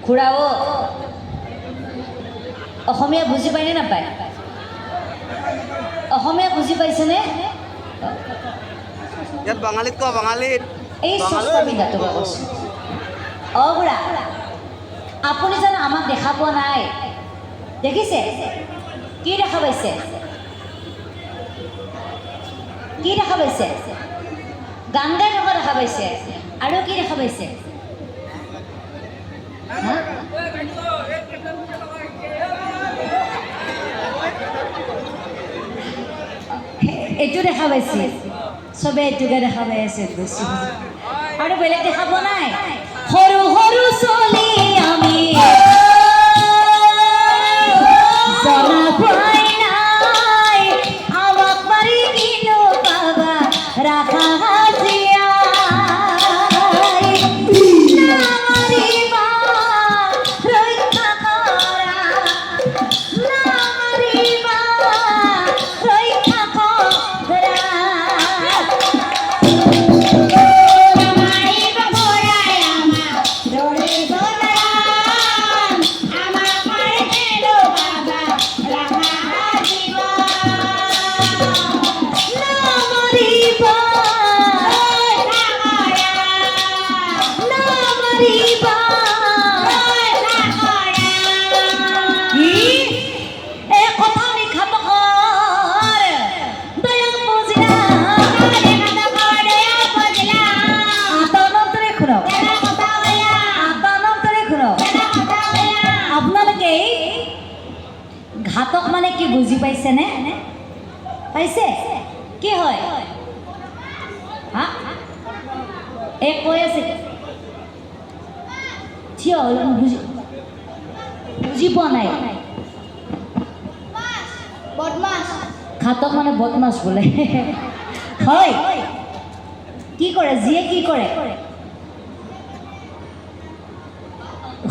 খুড়াও অসমীয়া বুজি পায়নে নাপায় অসমীয়া বুজি পাইছেনে ইয়াত বাঙালীত কোৱা বাঙালীত এই চশমা পিন্ধাটো কৈছোঁ অঁ খুড়া আপুনি জানো আমাক দেখা পোৱা নাই দেখিছে কি দেখা পাইছে কি দেখা পাইছে গান গাই থকা দেখা পাইছে আৰু কি দেখা পাইছে এইটো দেখা পাইছে চবে এইটোকে দেখা পাই আছে বেছি আৰু বেলেগ দেখা পোৱা নাই সৰু সৰু চলি আমি জনা পোৱাই নাই আমাক মাৰি কিনো পাবা ৰাখা হাজিয়া ঘাতক মানে কি বুজি পাইছেনে পাইছে কি হয় হা এই কৈ আছে থিয় বুজি পোৱা নাই বদমাছ ঘাতক মানে বদমাছ বোলে হয় কি কৰে যিয়ে কি কৰে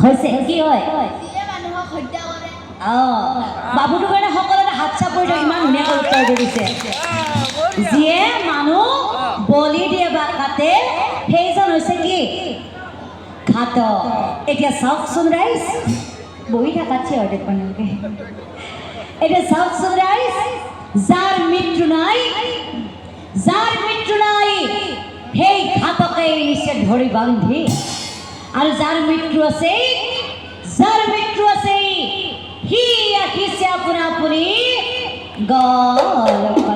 হৈছে কি হয় বাবুটো কাৰণে সকলোতে হাত চাপৰি দিয়ক ইমান ধুনীয়াকৈ উত্তৰ দিছে যিয়ে মানুহ বলি দিয়ে বা কাটে সেইজন হৈছে কি ঘাতক এতিয়া চাওকচোন ৰাইজ বহি থাকা থিয় হয় দেখোনকে এতিয়া চাওকচোন ৰাইজ যাৰ মৃত্যু নাই সেই ঘাতকে নিচে ধৰি বান্ধি আৰু যাৰ মৃত্যু আছে সি আহিছে আপোনা আপুনি গল